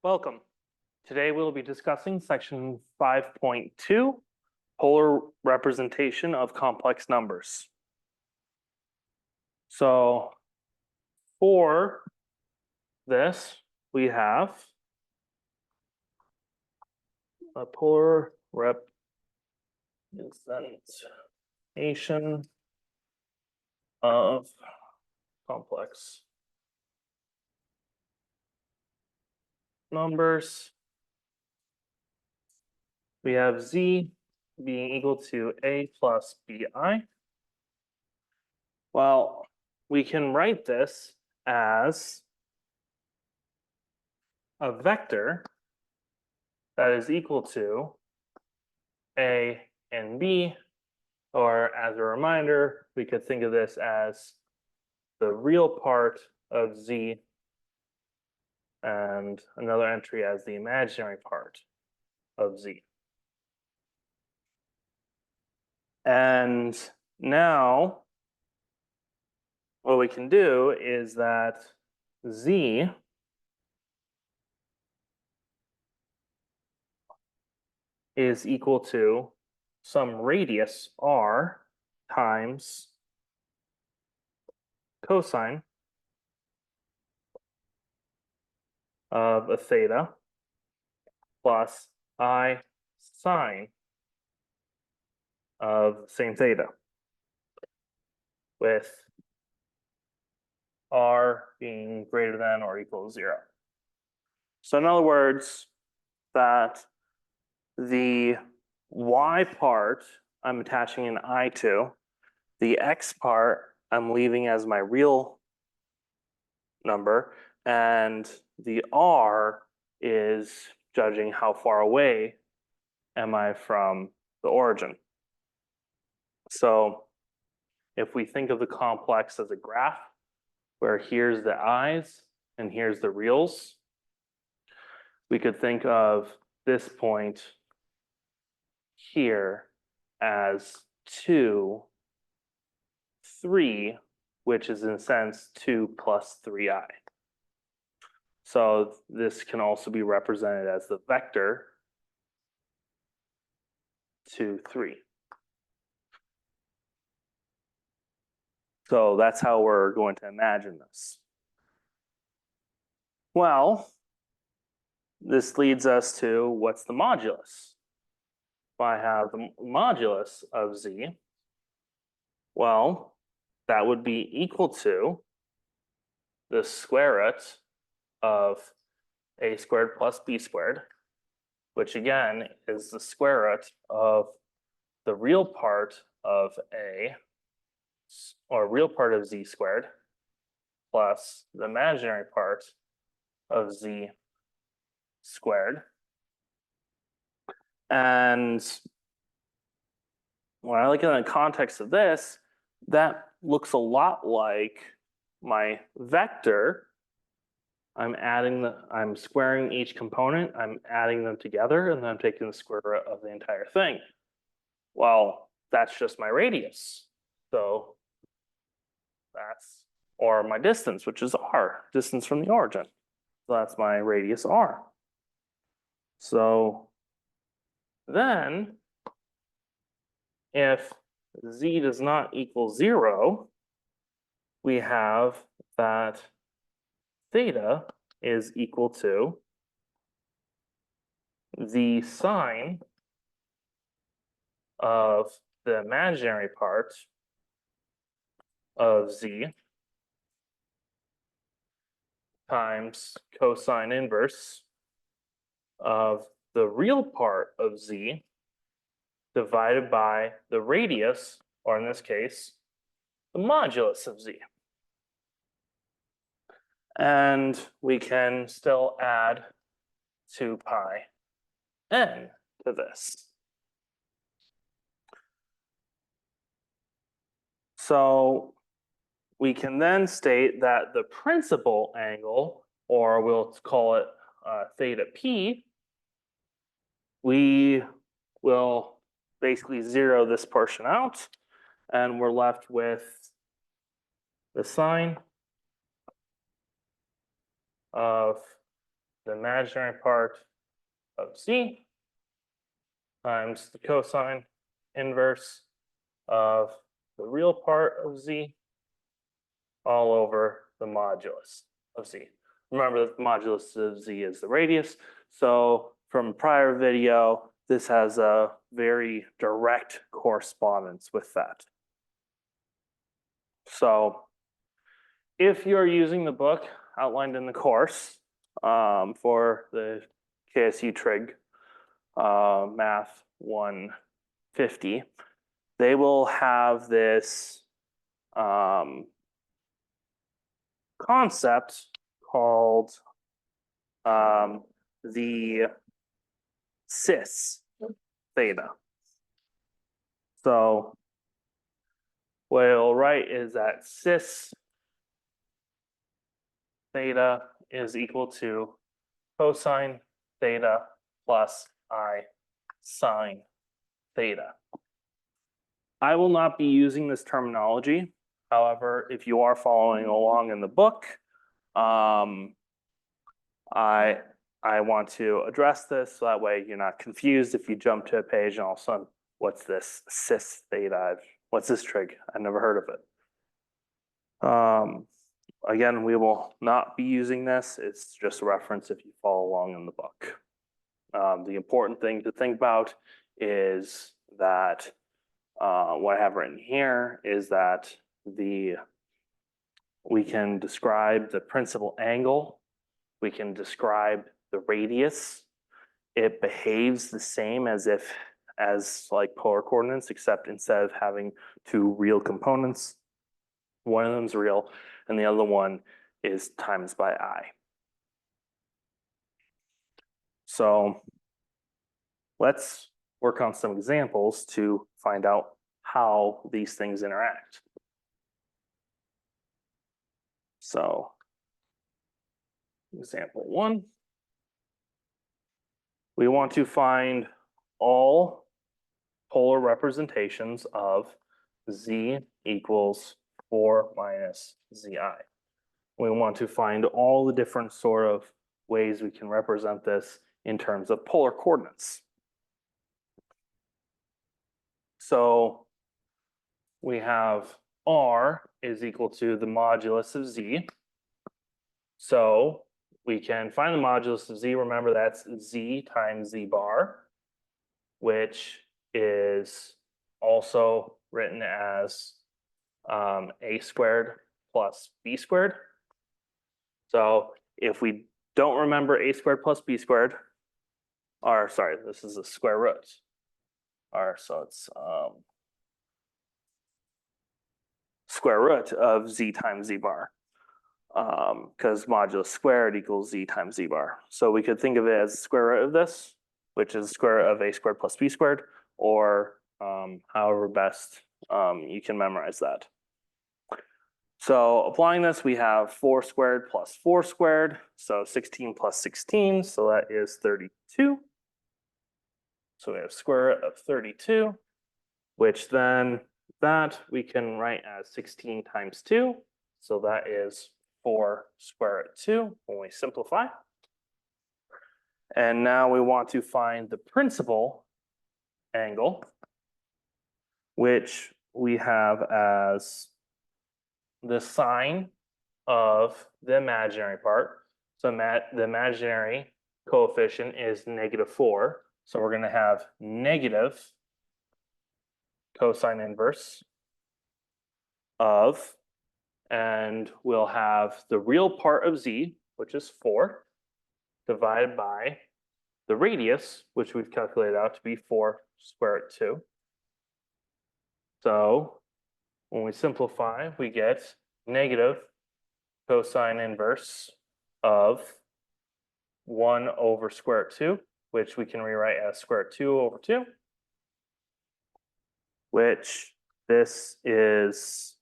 Welcome. Today we'll be discussing section 5.2, polar representation of complex numbers. So for this, we have a polar representation of complex numbers. We have z being equal to a plus bi. Well, we can write this as a vector that is equal to a and b, or as a reminder, we could think of this as the real part of z and another entry as the imaginary part of z. And now what we can do is that z is equal to some radius r times cosine of a theta plus I sine of the same theta, with r being greater than or equal to 0. So in other words, that the y part I'm attaching an I to, the x part I'm leaving as my real number, and the r is judging how far away am I from the origin. So if we think of the complex as a graph, where here's the i's and here's the reals, we could think of this point here as 2, 3, which is in a sense 2 plus 3i. So this can also be represented as the vector 2, 3. So that's how we're going to imagine this. Well, this leads us to what's the modulus? If I have the modulus of z, well, that would be equal to the square root of a squared plus b squared, which again is the square root of the real part of a, or real part of z squared, plus the imaginary part of z squared. And when I look at it in the context of this, that looks a lot like my vector. I'm squaring each component, I'm adding them together, and then I'm taking the square root of the entire thing. Well, that's just my radius. So that's, or my distance, which is r, distance from the origin. So that's my radius r. So then, if z does not equal 0, we have that theta is equal to the sine of the imaginary part of z times cosine inverse of the real part of z divided by the radius, or in this case, the modulus of z. And we can still add 2 pi n to this. So we can then state that the principal angle, or we'll call it theta p, we will basically zero this portion out, and we're left with the sine of the imaginary part of z times the cosine inverse of the real part of z all over the modulus of z. Remember that the modulus of z is the radius. So from prior video, this has a very direct correspondence with that. So if you're using the book outlined in the course for the KSU Trig Math 150, they will have this concept called the cis theta. So what it'll write is that cis theta is equal to cosine theta plus I sine theta. I will not be using this terminology. However, if you are following along in the book, I want to address this so that way you're not confused if you jump to a page and all of a sudden, what's this cis theta? What's this trig? I've never heard of it. Again, we will not be using this. It's just a reference if you follow along in the book. The important thing to think about is that what I have written here is that we can describe the principal angle, we can describe the radius. It behaves the same as like polar coordinates, except instead of having two real components, one of them is real and the other one is times by I. So let's work on some examples to find out how these things interact. So example 1, we want to find all polar representations of z equals 4 minus zi. We want to find all the different sort of ways we can represent this in terms of polar coordinates. So we have r is equal to the modulus of z. So we can find the modulus of z. Remember, that's z times z bar, which is also written as a squared plus b squared. So if we don't remember a squared plus b squared, or sorry, this is the square root. Or so it's square root of z times z bar, because modulus squared equals z times z bar. So we could think of it as the square root of this, which is the square root of a squared plus b squared, or however best you can memorize that. So applying this, we have 4 squared plus 4 squared, so 16 plus 16, so that is 32. So we have square root of 32, which then that we can write as 16 times 2, so that is 4 square root 2 when we simplify. And now we want to find the principal angle, which we have as the sine of the imaginary part. So the imaginary coefficient is -4. So we're going to have negative cosine inverse of, and we'll have the real part of z, which is 4, divided by the radius, which we've calculated out to be 4 square root 2. So when we simplify, we get negative cosine inverse of 1 over square root 2, which we can rewrite as square root 2 over 2, which this is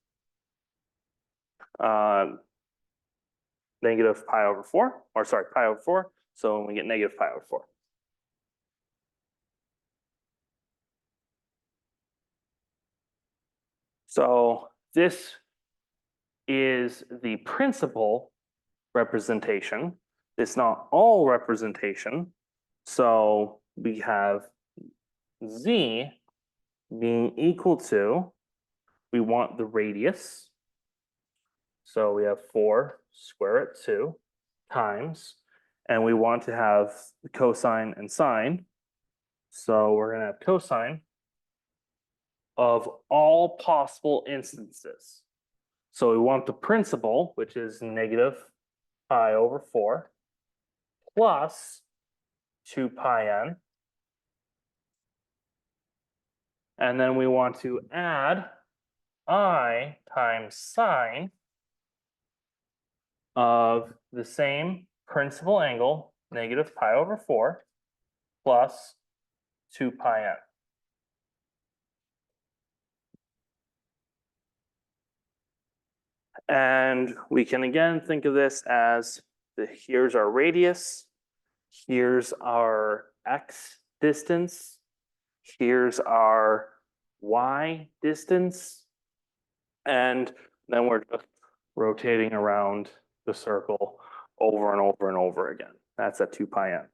negative pi over 4, or sorry, pi over 4. So when we get negative pi over 4. So this is the principal representation. it's not all representation. So we have z being equal to, we want the radius. So we have 4 square root 2 times, and we want to have the cosine and sine. So we're going to have cosine of all possible instances. So we want the principal, which is negative pi over 4, plus 2 pi n. And then we want to add I times sine of the same principal angle, negative pi over 4, plus 2 pi n. And we can again think of this as here's our radius, here's our x distance, here's our y distance, and then we're just rotating around the circle over and over and over again. That's at 2 pi n.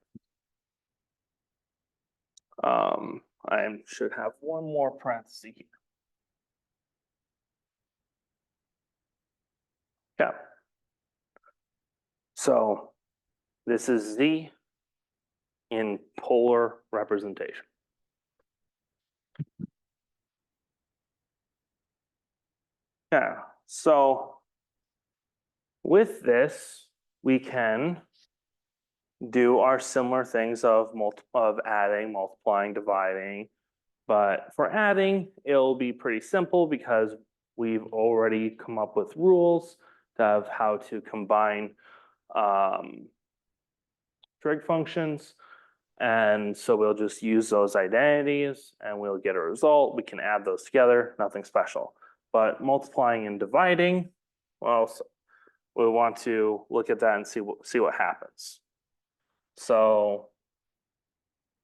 I should have one more parenthesis here. Yeah. So this is z in polar representation. Yeah, so with this, we can do our similar things of adding, multiplying, dividing. But for adding, it'll be pretty simple because we've already come up with rules of how to combine trig functions. And so we'll just use those identities and we'll get a result. We can add those together, nothing special. But multiplying and dividing, well, we want to look at that and see what happens. So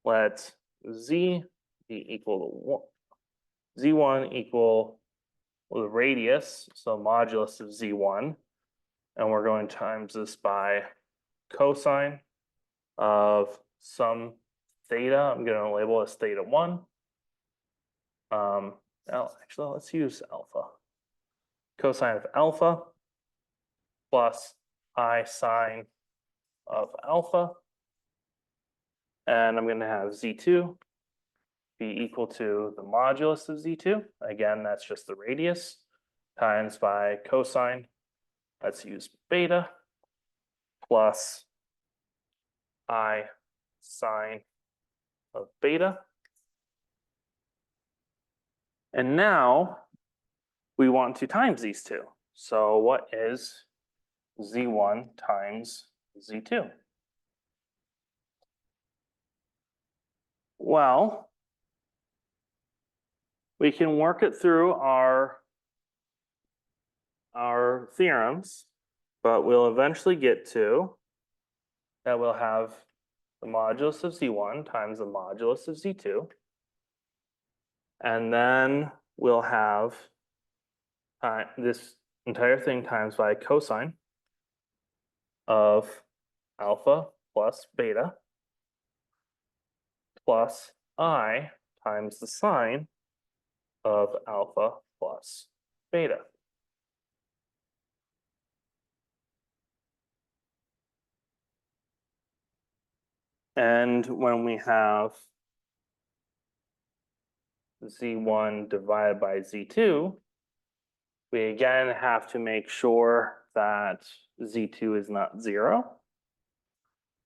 let z be equal to z1 equal the radius, so modulus of z1, and we're going to times this by cosine of some theta. I'm going to label as theta 1. Actually, let's use alpha. Cosine of alpha plus I sine of alpha. And I'm going to have z2 be equal to the modulus of z2. Again, that's just the radius times by cosine. Let's use beta plus I sine of beta. And now we want to times these two. So what is z1 times z2? Well, we can work it through our theorems, but we'll eventually get to that we'll have the modulus of z1 times the modulus of z2. And then we'll have this entire thing times by cosine of alpha plus beta plus I times the sine of alpha plus beta. And when we have z1 divided by z2, we again have to make sure that z2 is not 0,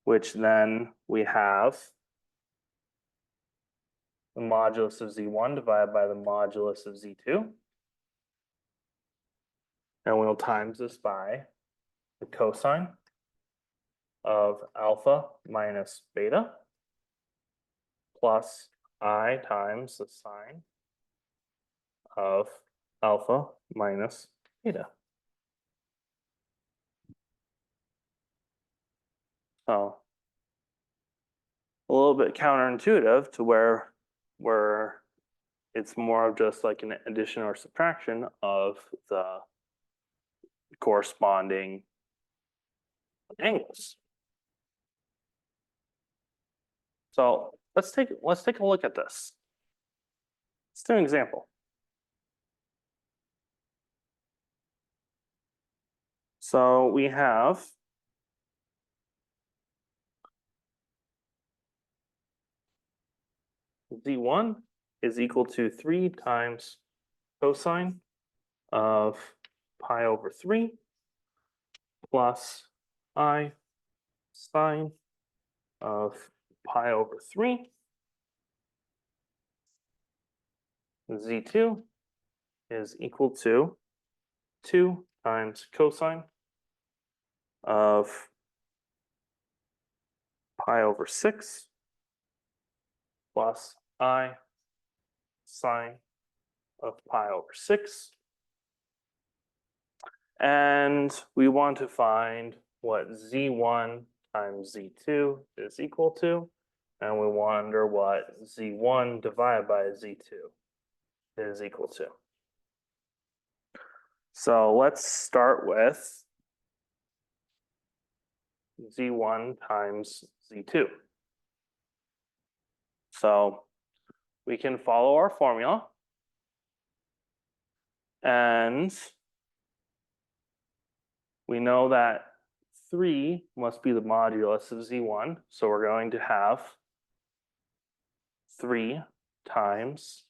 which then we have the modulus of z1 divided by the modulus of z2. And we'll times this by the cosine of alpha minus beta plus I times the sine of alpha minus beta. So a little bit counterintuitive to where it's more of just like an addition or subtraction of the corresponding angles. So let's take a look at this. Let's do an example. So we have z1 is equal to 3 times cosine of pi over 3 plus I sine of pi over 3. Z2 is equal to 2 times cosine of pi over 6 plus I sine of pi over 6. And we want to find what z1 times z2 is equal to. And we wonder what z1 divided by z2 is equal to. So let's start with z1 times z2. So we can follow our formula. And we know that 3 must be the modulus of z1. So we're going to have 3 times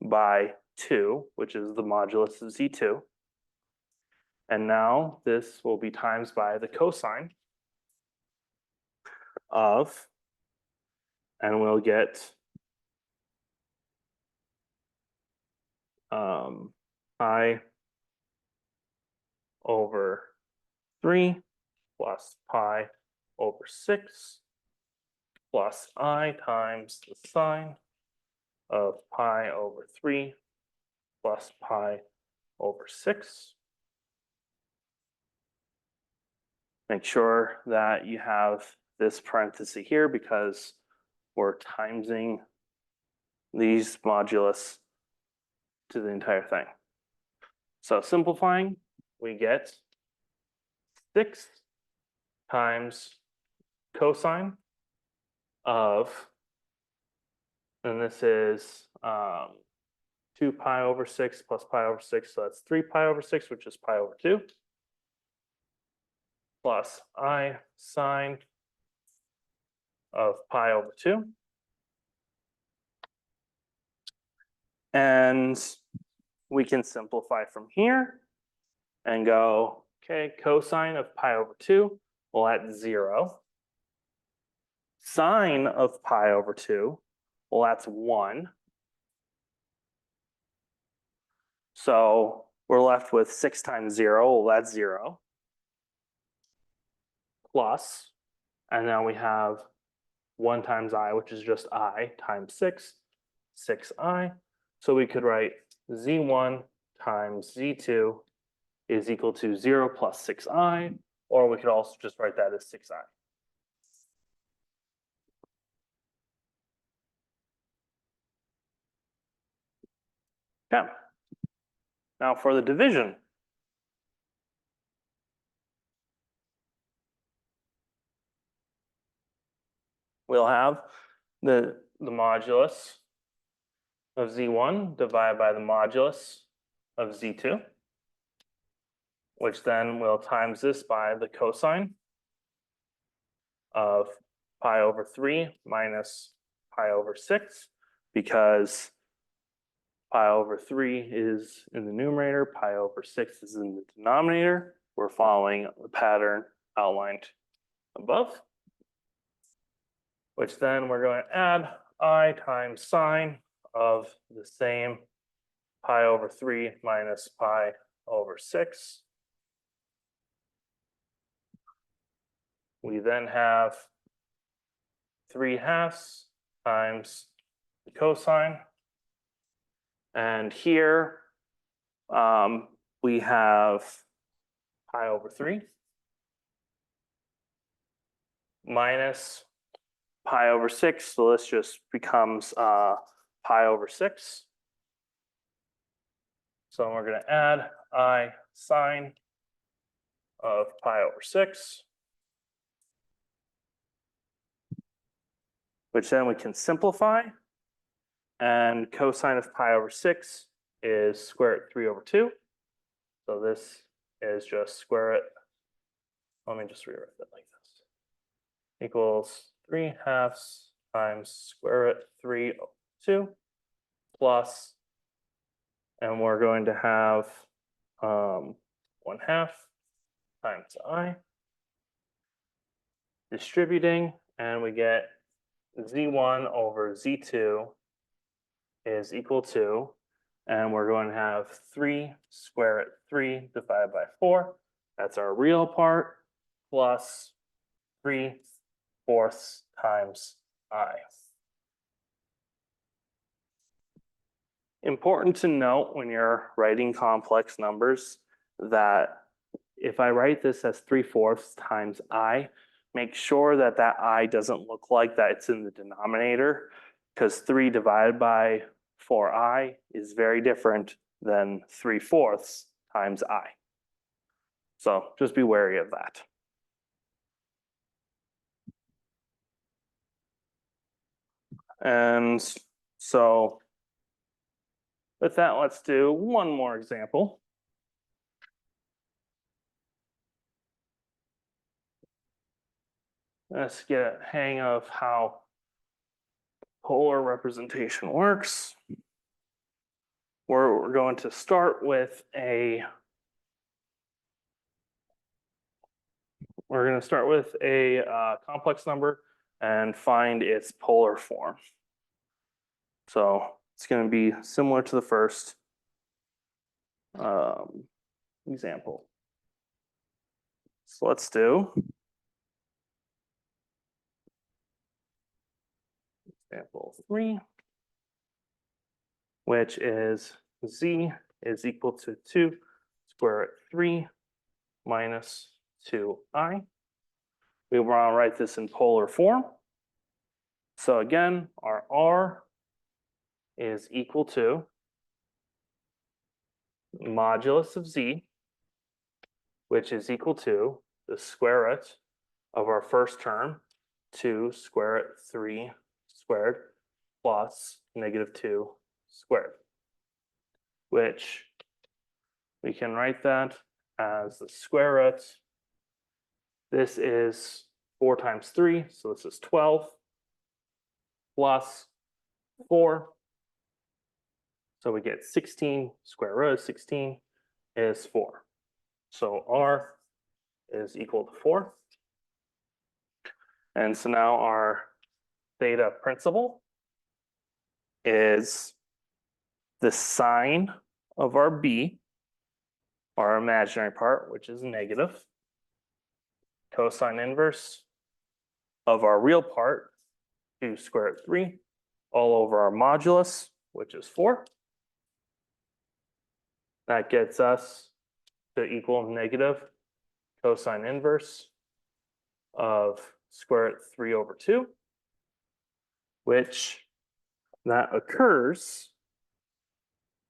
by 2, which is the modulus of z2. And now this will be times by the cosine of, and we'll get I over 3 plus pi over 6 plus I times the sine of pi over 3 plus pi over 6. Make sure that you have this parenthesis here because we're timesing these modulus to the entire thing. So simplifying, we get 6 times cosine of, and this is 2 pi over 6 plus pi over 6, so that's 3 pi over 6, which is pi over 2, plus I sine of pi over 2. And we can simplify from here and go, okay, cosine of pi over 2, well, that's 0. Sine of pi over 2, well, that's 1. So we're left with 6 times 0, well, that's 0. Plus, and now we have 1 times I, which is just I, times 6, 6I. So we could write z1 times z2 is equal to 0 plus 6I, or we could also just write that as 6I. Okay. Now for the division. We'll have the modulus of z1 divided by the modulus of z2, which then will times this by the cosine of pi over 3 minus pi over 6, because pi over 3 is in the numerator, pi over 6 is in the denominator. We're following the pattern outlined above, which then we're going to add I times sine of the same pi over 3 minus pi over 6. We then have 3/2 times the cosine. And here we have pi over 3 minus pi over 6. So this just becomes pi over 6. So we're going to add I sine of pi over 6. which then we can simplify. And cosine of pi over 6 is square root 3 over 2. So this is just square root. Let me just rewrite that like this. Equals 3/2 times square root 3 over 2 plus, and we're going to have 1/2 times I distributing, and we get z1 over z2 is equal to, and we're going to have 3 square root 3 divided by 4. That's our real part, plus 3/4 times I. Important to note when you're writing complex numbers that if I write this as 3/4 times I, make sure that that I doesn't look like that it's in the denominator, because 3 divided by 4I is very different than 3/4 times I. So just be wary of that. And so with that, let's do one more example. Let's get a hang of how polar representation works. We're going to start with a complex number and find its polar form. So it's going to be similar to the first example. So let's do example 3, which is z is equal to 2 square root 3 minus 2I. We want to write this in polar form. So again, our R is equal to modulus of z, which is equal to the square root of our first term, 2 square root 3 squared plus -2 squared, which we can write that as the square root. This is 4 times 3, so this is 12, plus 4. So we get 16, square root of 16 is 4. So R is equal to 4. And so now our theta principal is the sine of our b, our imaginary part, which is negative, cosine inverse of our real part, 2 square root 3, all over our modulus, which is 4. That gets us to equal negative cosine inverse of square root 3 over 2, which that occurs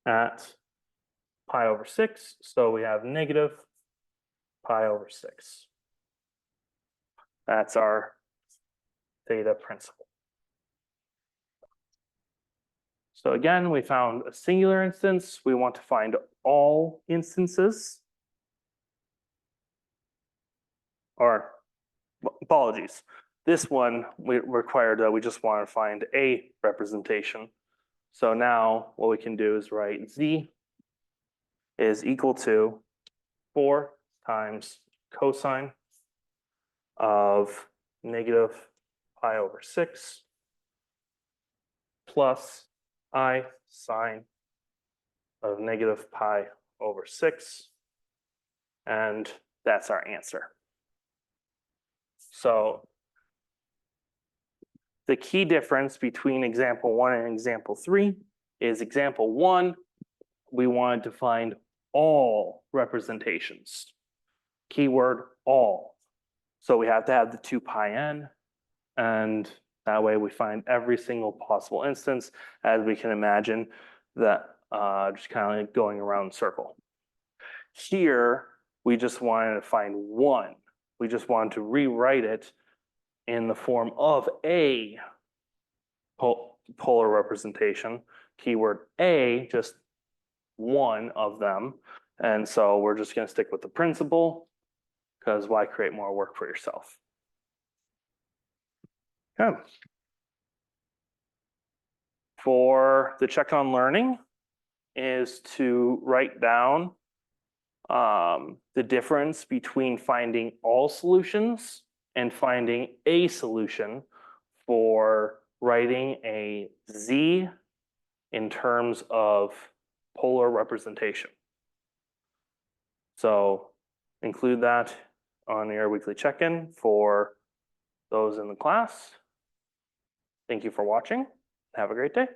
at pi over 6. So we have negative pi over 6. That's our theta principal. So again, we found a singular instance. We want to find all instances. Or apologies. This one we required that we just want to find a representation. So now what we can do is write z is equal to 4 times cosine of negative pi over 6 plus I sine of negative pi over 6. And that's our answer. So the key difference between example 1 and example 3 is example 1, we wanted to find all representations. Keyword all. So we have to have the 2 pi n, and that way we find every single possible instance, as we can imagine that just kind of going around in a circle. Here, we just wanted to find one. We just wanted to rewrite it in the form of a polar representation. Keyword A, just one of them. And so we're just going to stick with the principle because why create more work for yourself? Okay. For the check on learning is to write down the difference between finding all solutions and finding a solution for writing a z in terms of polar representation. So include that on your weekly check-in for those in the class. Thank you for watching. Have a great day.